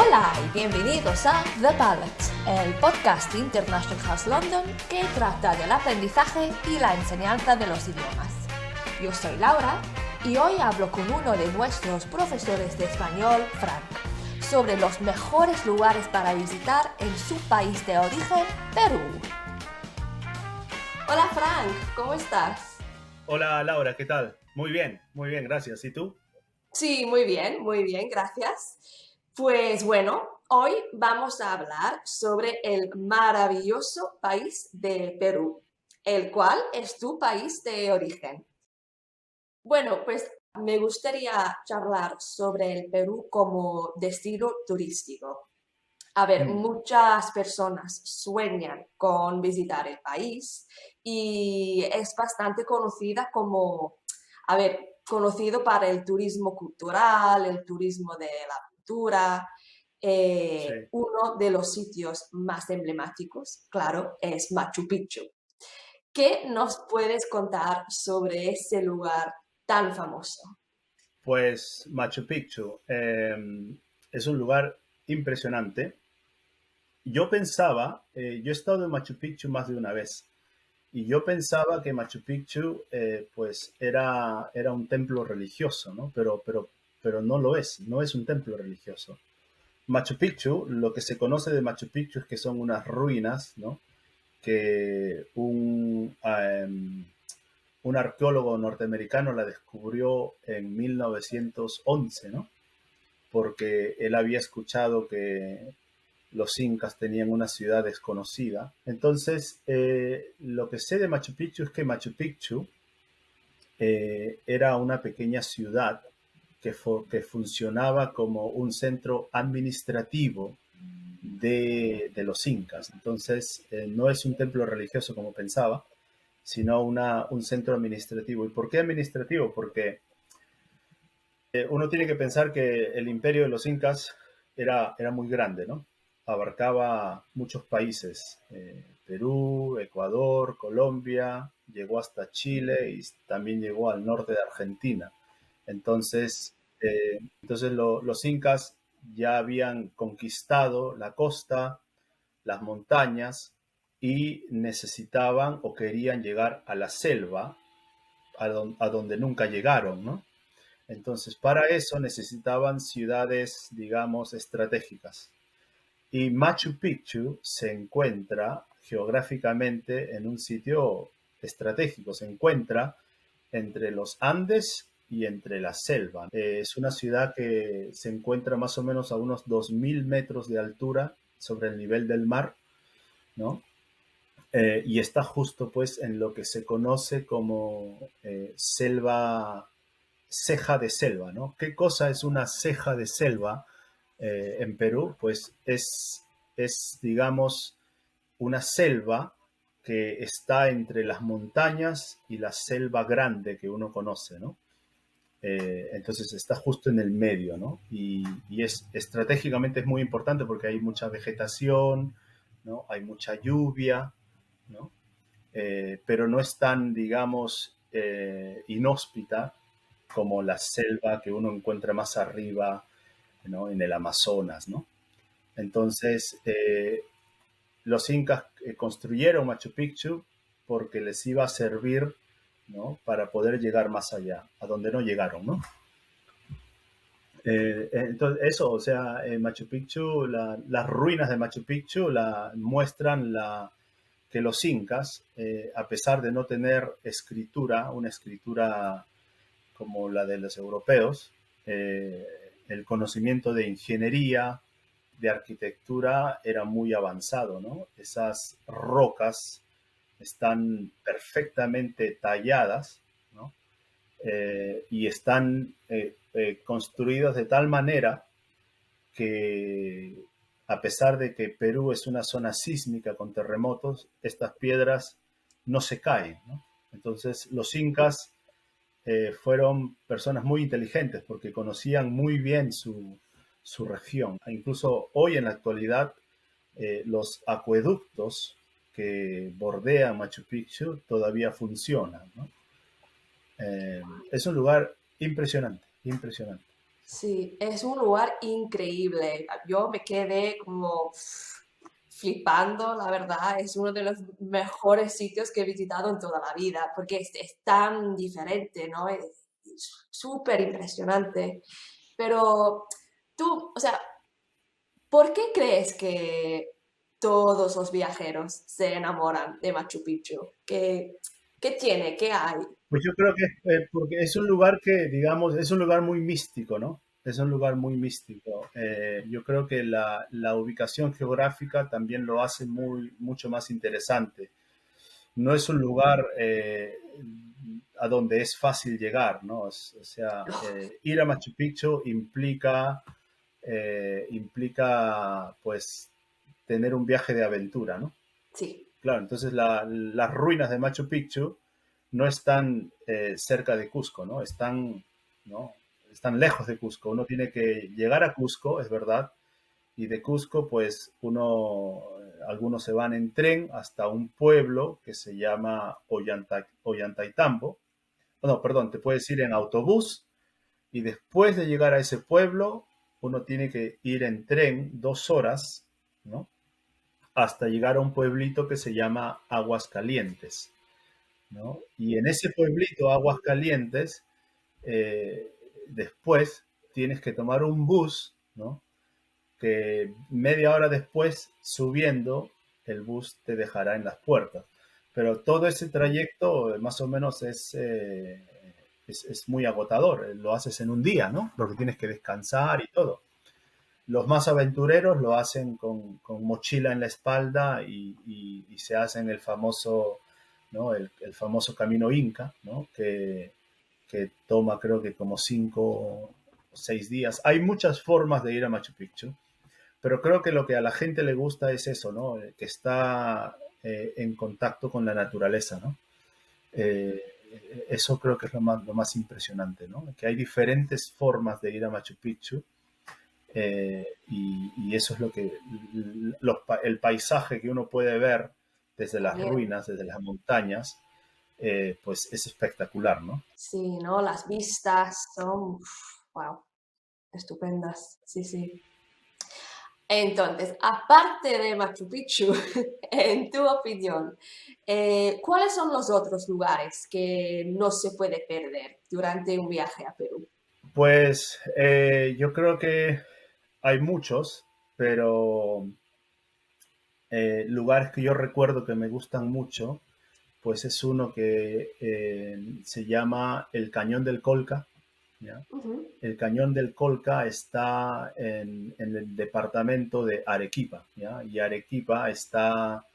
Hola y bienvenidos a The Palette, el podcast de International House London que trata del aprendizaje y la enseñanza de los idiomas. Yo soy Laura y hoy hablo con uno de nuestros profesores de español, Frank, sobre los mejores lugares para visitar en su país de origen, Perú. Hola Frank, ¿cómo estás? Hola Laura, ¿qué tal? Muy bien, gracias. ¿Y tú? Sí, muy bien, gracias. Pues bueno, hoy vamos a hablar sobre el maravilloso país de Perú, el cual es tu país de origen. Bueno, pues me gustaría charlar sobre el Perú como destino turístico. A ver, Mm. muchas personas sueñan con visitar el país y es bastante conocida como, a ver, conocido para el turismo cultural, el turismo de la cultura. Sí. Uno de los sitios más emblemáticos, claro, es Machu Picchu. ¿Qué nos puedes contar sobre ese lugar tan famoso? Pues Machu Picchu es un lugar impresionante. Yo he estado en Machu Picchu más de una vez y yo pensaba que Machu Picchu pues era un templo religioso, ¿no? Pero no lo es, no es un templo religioso. Machu Picchu, lo que se conoce de Machu Picchu es que son unas ruinas, ¿no? Que un arqueólogo norteamericano la descubrió en 1911, ¿no? Porque él había escuchado que los incas tenían una ciudad desconocida. Entonces, lo que sé de Machu Picchu es que Machu Picchu era una pequeña ciudad que funcionaba como un centro administrativo de los incas. Entonces, no es un templo religioso como pensaba, sino un centro administrativo. ¿Y por qué administrativo? Porque uno tiene que pensar que el imperio de los incas era muy grande, ¿no? Abarcaba muchos países, Perú, Ecuador, Colombia, llegó hasta Chile y también llegó al norte de Argentina. Entonces los incas ya habían conquistado la costa, las montañas y necesitaban o querían llegar a la selva, a donde nunca llegaron, ¿no? Entonces, para eso necesitaban ciudades, digamos, estratégicas. Y Machu Picchu se encuentra geográficamente en un sitio estratégico, se encuentra entre los Andes y entre la selva. Es una ciudad que se encuentra más o menos a unos 2.000 metros de altura sobre el nivel del mar, ¿no? Y está justo pues en lo que se conoce como selva, ceja de selva, ¿no? ¿Qué cosa es una ceja de selva en Perú? Pues digamos, una selva que está entre las montañas y la selva grande que uno conoce, ¿no? Entonces está justo en el medio, ¿no? Y estratégicamente es muy importante porque hay mucha vegetación, ¿no? Hay mucha lluvia, ¿no? Pero no es tan, digamos, inhóspita como la selva que uno encuentra más arriba, ¿no? En el Amazonas, ¿no? Entonces, los incas construyeron Machu Picchu porque les iba a servir, ¿no? Para poder llegar más allá, a donde no llegaron, ¿no? Entonces, eso, o sea, Machu Picchu, las ruinas de Machu Picchu muestran que los incas, a pesar de no tener escritura, una escritura como la de los europeos, el conocimiento de ingeniería, de arquitectura era muy avanzado, ¿no? Esas rocas están perfectamente talladas, ¿no? Y están construidas de tal manera que a pesar de que Perú es una zona sísmica con terremotos, estas piedras no se caen, ¿no? Entonces los incas fueron personas muy inteligentes porque conocían muy bien su región. Incluso hoy en la actualidad, los acueductos que bordean Machu Picchu todavía funcionan, ¿no? Es un lugar impresionante, impresionante. Sí, es un lugar increíble. Yo me quedé como flipando, la verdad. Es uno de los mejores sitios que he visitado en toda la vida, porque es tan diferente, ¿no? Es súper impresionante. Pero tú, o sea, ¿por qué crees que todos los viajeros se enamoran de Machu Picchu? ¿Qué tiene? ¿Qué hay? Pues yo creo que porque es un lugar que, digamos, es un lugar muy místico, ¿no? Es un lugar muy místico. Yo creo que la ubicación geográfica también lo hace mucho más interesante. No es un lugar a donde es fácil llegar, ¿no? O sea, ir a Machu Picchu implica, pues, tener un viaje de aventura, ¿no? Sí, Claro, entonces las ruinas de Machu Picchu no están cerca de Cusco, ¿no? ¿no? Están lejos de Cusco. Uno tiene que llegar a Cusco, es verdad, y de Cusco, pues algunos se van en tren hasta un pueblo que se llama Ollantaytambo. No, perdón, te puedes ir en autobús y después de llegar a ese pueblo, uno tiene que ir en tren 2 horas, ¿no? Hasta llegar a un pueblito que se llama Aguascalientes, ¿no? Y en ese pueblito, Aguascalientes, después tienes que tomar un bus, ¿no? Que media hora después, subiendo, el bus te dejará en las puertas. Pero todo ese trayecto más o menos es muy agotador. Lo haces en un día, ¿no? Porque tienes que descansar y todo. Los más aventureros lo hacen con mochila en la espalda y se hacen el famoso, ¿no? El famoso camino Inca, ¿no? Que toma creo que como 5 o 6 días. Hay muchas formas de ir a Machu Picchu, pero creo que lo que a la gente le gusta es eso, ¿no? Que está en contacto con la naturaleza, ¿no? Eh, Eso creo que es lo más impresionante, ¿no? Que hay diferentes formas de ir a Machu Picchu y eso es lo que el paisaje que uno puede ver desde las también. ruinas, desde las montañas, pues es espectacular, ¿no? Sí, ¿no? Las vistas son, wow, estupendas. Sí, sí. Entonces, aparte de Machu Picchu, en tu opinión, ¿cuáles son los otros lugares que no se puede perder durante un viaje a Perú? Pues yo creo que hay muchos, pero lugares que yo recuerdo que me gustan mucho, pues es uno que se llama el Cañón del Colca, ¿ya? Ujú. El Cañón del Colca está en el departamento de Arequipa, ¿ya? Y Arequipa está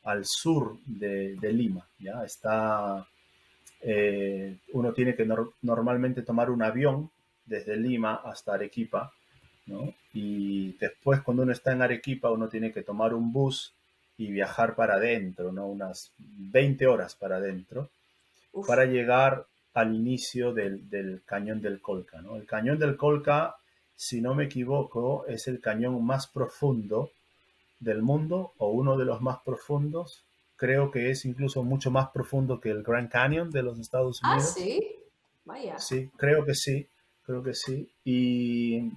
al sur de Lima, ¿ya? Uno tiene que normalmente tomar un avión desde Lima hasta Arequipa, ¿no? Y después cuando uno está en Arequipa, uno tiene que tomar un bus y viajar para adentro, ¿no? Unas 20 horas para adentro, para Uf. llegar al inicio del Cañón del Colca, ¿no? El Cañón del Colca, si no me equivoco, es el cañón más profundo del mundo o uno de los más profundos. Creo que es incluso mucho más profundo que el Grand Canyon de los Estados Ah, Unidos. sí. Vaya. Sí, creo que sí, creo que sí. Y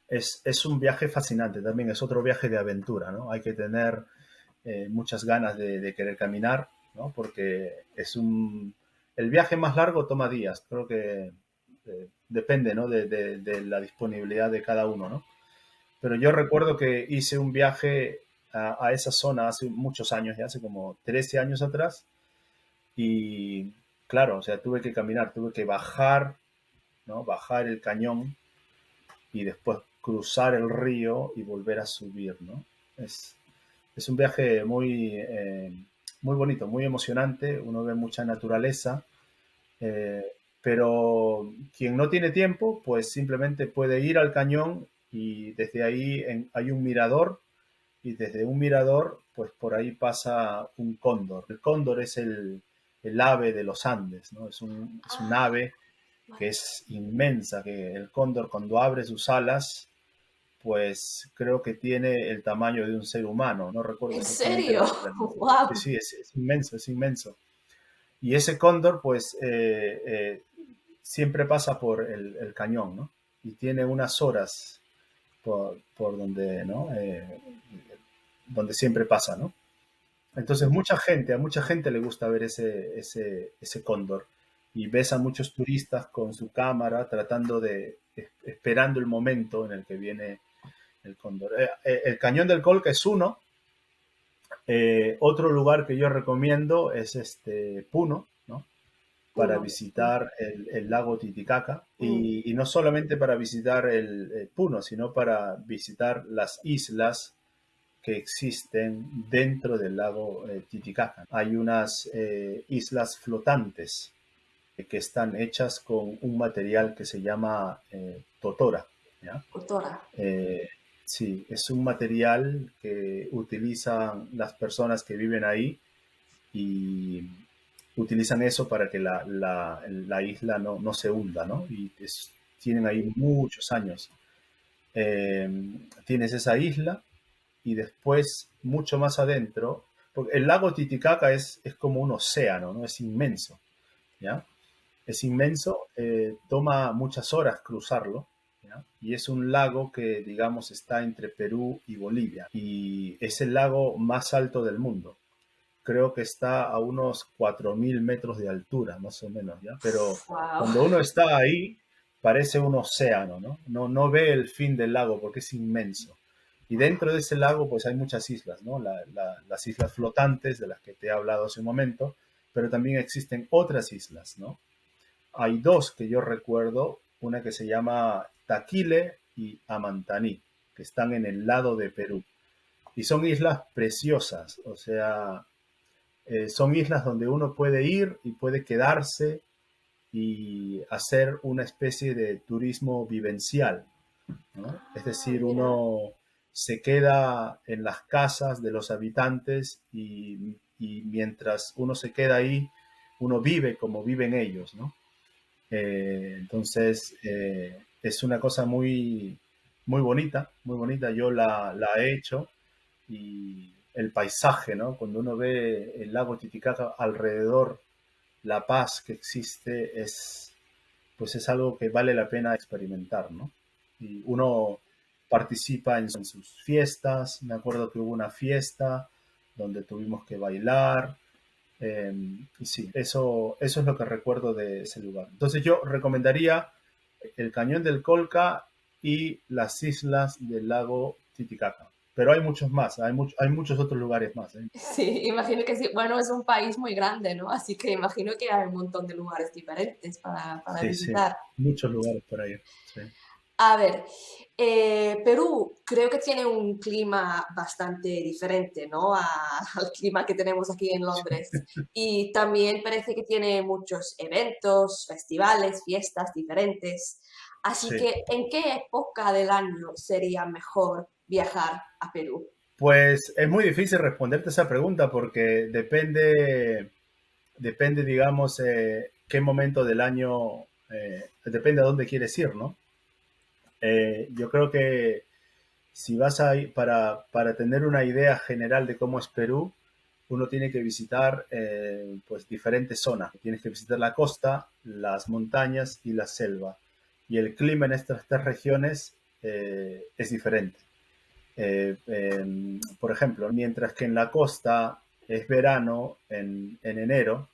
es un viaje fascinante también, es otro viaje de aventura, ¿no? Hay que tener muchas ganas de querer caminar, ¿no? Porque el viaje más largo toma días, creo que depende, ¿no? De la disponibilidad de cada uno, ¿no? Pero yo recuerdo que hice un viaje a esa zona hace muchos años, ya hace como 13 años atrás, y claro, o sea, tuve que caminar, tuve que bajar, ¿no? Bajar el cañón y después cruzar el río y volver a subir, ¿no? Es, es un viaje muy bonito, muy emocionante, uno ve mucha naturaleza, eh, pero quien no tiene tiempo, pues simplemente puede ir al cañón y desde ahí hay un mirador y desde un mirador, pues por ahí pasa un cóndor. El cóndor es el ave de los Andes, ¿no? Es un Ah, ave que vaya. es inmensa, que el cóndor cuando abre sus alas pues creo que tiene el tamaño de un ser humano, no recuerdo ¿En exactamente serio? sí, Wow. sí, es inmenso, es inmenso. Y ese cóndor, pues, siempre pasa por el cañón, ¿no? y tiene unas horas por donde, ¿no? Donde siempre pasa, ¿no? Entonces a mucha gente le gusta ver ese cóndor y ves a muchos turistas con su cámara tratando esperando el momento en el que viene el cóndor. El Cañón del Colca es uno. Otro lugar que yo recomiendo es Puno, ¿no? Para Uno. visitar el lago Titicaca Mm. y no solamente para visitar el Puno, sino para visitar las islas que existen dentro del lago Titicaca. Hay unas islas flotantes que están hechas con un material que se llama totora, ¿ya? Autora. Eh, sí, es un material que utilizan las personas que viven ahí y utilizan eso para que la isla no se hunda, ¿no? Y tienen ahí muchos años. Eh, Tienes esa isla y después, mucho más adentro, porque el lago Titicaca es como un océano, ¿no? Es inmenso, ¿ya? Es inmenso, toma muchas horas cruzarlo, ¿ya? Y es un lago que, digamos, está entre Perú y Bolivia. Y es el lago más alto del mundo. Creo que está a unos 4.000 metros de altura, más o menos, ¿ya? Pero Wow. cuando uno está ahí, parece un océano, ¿no? No ve el fin del lago porque es inmenso. Y dentro de ese lago, pues hay muchas islas, ¿no? Las islas flotantes de las que te he hablado hace un momento, pero también existen otras islas, ¿no? Hay dos que yo recuerdo, una que se llama Taquile y Amantaní, que están en el lado de Perú. Y son islas preciosas, o sea, son islas donde uno puede ir y puede quedarse y hacer una especie de turismo vivencial, ¿no? Es Ah, decir, mira. uno se queda en las casas de los habitantes y mientras uno se queda ahí, uno vive como viven ellos, ¿no? Entonces, es una cosa muy bonita, muy bonita. Yo la he hecho y el paisaje, ¿no? Cuando uno ve el lago Titicaca alrededor, la paz que existe pues es algo que vale la pena experimentar, ¿no? Y uno participa en sus fiestas. Me acuerdo que hubo una fiesta donde tuvimos que bailar. Y sí, eso es lo que recuerdo de ese lugar. Entonces yo recomendaría el Cañón del Colca y las islas del lago Titicaca. Pero hay muchos más, hay muchos otros lugares más, ¿eh? Sí, imagino que sí. Bueno, es un país muy grande, ¿no? Así que imagino que hay un montón de lugares diferentes para Sí, sí, visitar. muchos lugares por ahí. Sí, A ver, Perú creo que tiene un clima bastante diferente, ¿no? Al clima que tenemos aquí en Londres. Y también parece que tiene muchos eventos, festivales, fiestas diferentes. Así sí. que, ¿en qué época del año sería mejor viajar a Perú? Pues es muy difícil responderte esa pregunta porque depende, digamos, qué momento del año, depende a dónde quieres ir, ¿no? Yo creo que si vas a ir para tener una idea general de cómo es Perú, uno tiene que visitar pues diferentes zonas. Tienes que visitar la costa, las montañas y la selva. Y el clima en estas tres regiones es diferente. Por ejemplo, mientras que en la costa es verano en enero,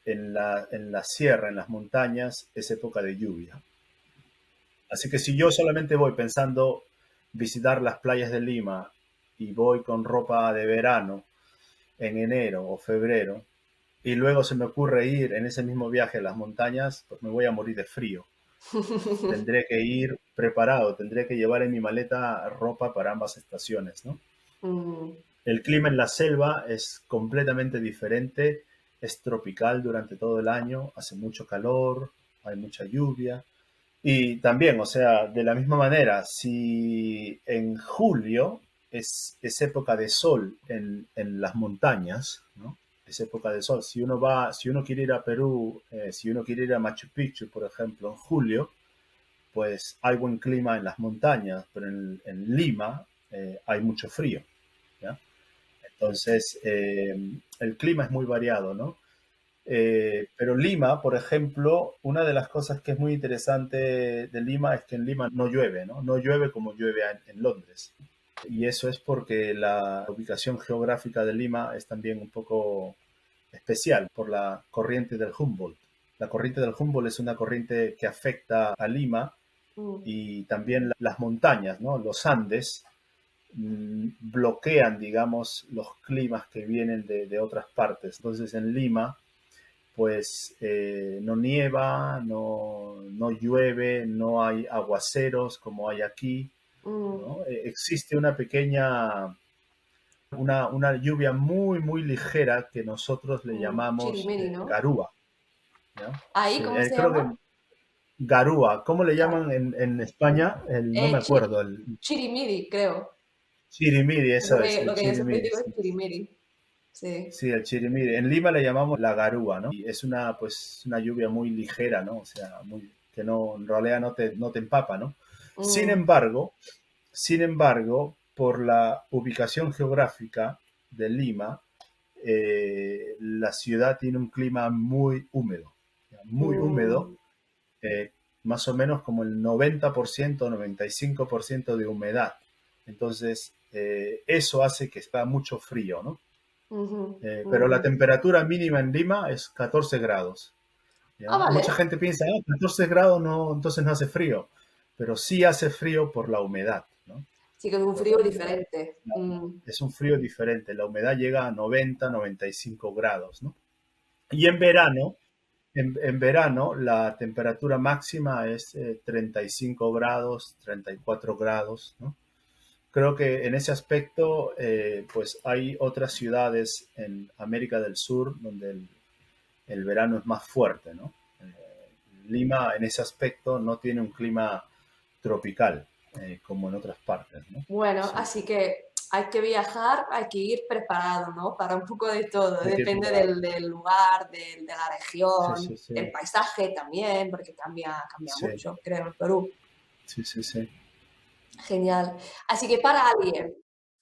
en la sierra, en las montañas, es época de lluvia. Así que si yo solamente voy pensando visitar las playas de Lima y voy con ropa de verano en enero o febrero, y luego se me ocurre ir en ese mismo viaje a las montañas, pues me voy a morir de frío. Tendré que ir preparado, tendré que llevar en mi maleta ropa para ambas estaciones, ¿no? Mm. El clima en la selva es completamente diferente, es tropical durante todo el año, hace mucho calor, hay mucha lluvia. Y también, o sea, de la misma manera, si en julio es época de sol en las montañas, ¿no? Es época de sol. Si uno quiere ir a Perú, si uno quiere ir a Machu Picchu, por ejemplo, en julio, pues hay buen clima en las montañas, pero en Lima hay mucho frío, ¿ya? Entonces, el clima es muy variado, ¿no? Pero Lima, por ejemplo, una de las cosas que es muy interesante de Lima es que en Lima no llueve, ¿no? No llueve como llueve en Londres. Y eso es porque la ubicación geográfica de Lima es también un poco especial por la corriente del Humboldt. La corriente del Humboldt es una corriente que afecta a Lima Mm, y también las montañas, ¿no? Los Andes bloquean, digamos, los climas que vienen de otras partes. Entonces en Lima pues no nieva, no llueve, no hay aguaceros como hay aquí, mm, ¿no? Existe una pequeña, una lluvia muy, muy ligera que nosotros le llamamos chirimiri, ¿no? garúa, ¿no? ¿Ahí Sí, cómo se creo llama? que garúa, ¿cómo le Claro. llaman en España? No me acuerdo, el Chirimiri, creo. chirimiri, eso es, Lo el que yo siempre chirimiri, digo es sí. chirimiri. Sí. Sí, el chirimiri. En Lima le llamamos la garúa, ¿no? Y es una, pues, una lluvia muy ligera, ¿no? O sea, muy, que no, en realidad no te empapa, ¿no? Sin Mm, embargo, sin embargo, por la ubicación geográfica de Lima, la ciudad tiene un clima muy húmedo, mm, eh, más o menos como el 90%, 95% de humedad. Entonces, eso hace que está mucho frío, ¿no? ujú, Pero la ujú. temperatura mínima en Lima es 14 grados. Ah, ¿Ya? Mucha vale. gente piensa, 14 grados no, entonces no hace frío, pero sí hace frío por la humedad, ¿no? Sí que es un Por la frío humedad. diferente. Mm, Es un frío diferente, la humedad llega a 90, 95 grados, ¿no? Y en verano la temperatura máxima es 35 grados, 34 grados, ¿no? Creo que en ese aspecto, pues hay otras ciudades en América del Sur donde el verano es más fuerte, ¿no? Lima en ese aspecto no tiene un clima tropical como en otras partes, ¿no? bueno, Sí, así que hay que viajar, hay que ir preparado, ¿no? Para un poco de todo. hay que ir Depende preparado. del lugar, de la Sí, región, sí, sí, del paisaje también, porque cambia sí, mucho, creo, en Perú. sí, sí, sí. Genial. Así que para alguien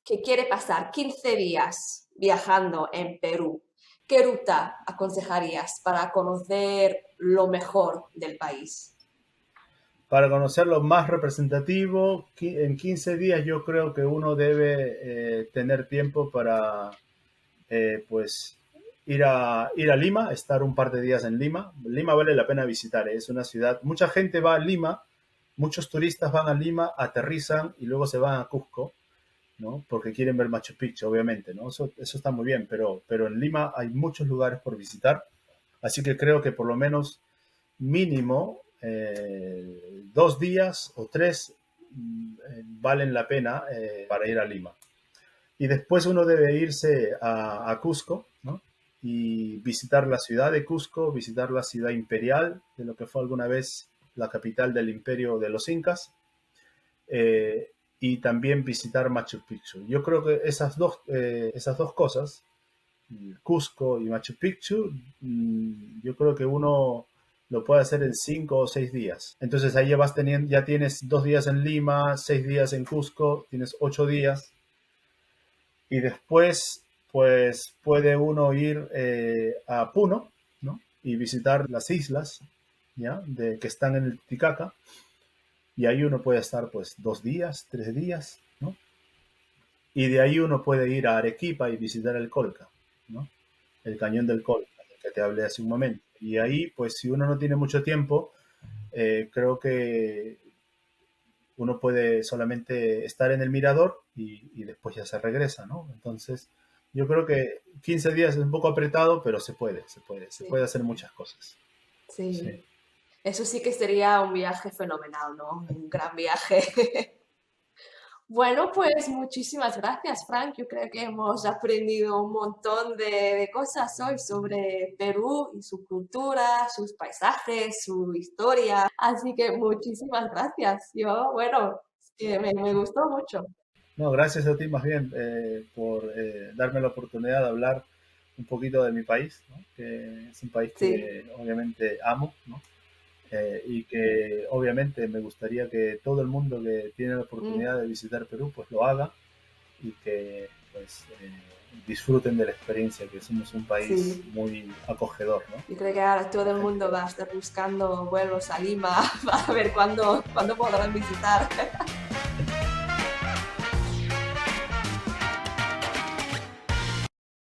que quiere pasar 15 días viajando en Perú, ¿qué ruta aconsejarías para conocer lo mejor del país? Para conocer lo más representativo, en 15 días yo creo que uno debe tener tiempo para, pues, ir a Lima, estar un par de días en Lima. Lima vale la pena visitar, es una ciudad, mucha gente va a Lima, muchos turistas van a Lima, aterrizan y luego se van a Cusco, ¿no? Porque quieren ver Machu Picchu, obviamente, ¿no? Eso está muy bien, pero en Lima hay muchos lugares por visitar, así que creo que por lo menos mínimo 2 días o tres valen la pena para ir a Lima. Y después uno debe irse a Cusco, ¿no? Y visitar la ciudad de Cusco, visitar la ciudad imperial, de lo que fue alguna vez la capital del imperio de los incas, eh, y también visitar Machu Picchu. Yo creo que esas dos cosas, Cusco y Machu Picchu, yo creo que uno lo puede hacer en 5 o 6 días. Entonces ahí ya tienes 2 días en Lima, 6 días en Cusco, tienes 8 días y después pues puede uno ir a Puno, ¿no? Y visitar las islas, ¿ya? Que están en el Titicaca y ahí uno puede estar pues 2 días, 3 días, ¿no? Y de ahí uno puede ir a Arequipa y visitar el Colca, ¿no? El cañón del Colca, del que te hablé hace un momento. Y ahí, pues si uno no tiene mucho tiempo, creo que uno puede solamente estar en el mirador y después ya se regresa, ¿no? Entonces, yo creo que 15 días es un poco apretado, pero se puede Sí, hacer muchas cosas. Sí. sí. Eso sí que sería un viaje fenomenal, ¿no? Un gran viaje. Bueno, pues muchísimas gracias, Frank. Yo creo que hemos aprendido un montón de cosas hoy sobre Perú y su cultura, sus paisajes, su historia. Así que muchísimas gracias. Yo, bueno, es que me gustó mucho. No, gracias a ti más bien por darme la oportunidad de hablar un poquito de mi país, ¿no? Que es un país Sí, que obviamente amo, ¿no? Y que obviamente me gustaría que todo el mundo que tiene la mm, oportunidad de visitar Perú pues lo haga y que pues disfruten de la experiencia, que somos un país Sí. muy acogedor, ¿no? Yo creo que ahora todo el mundo va a estar buscando vuelos a Lima para ver cuándo podrán visitar.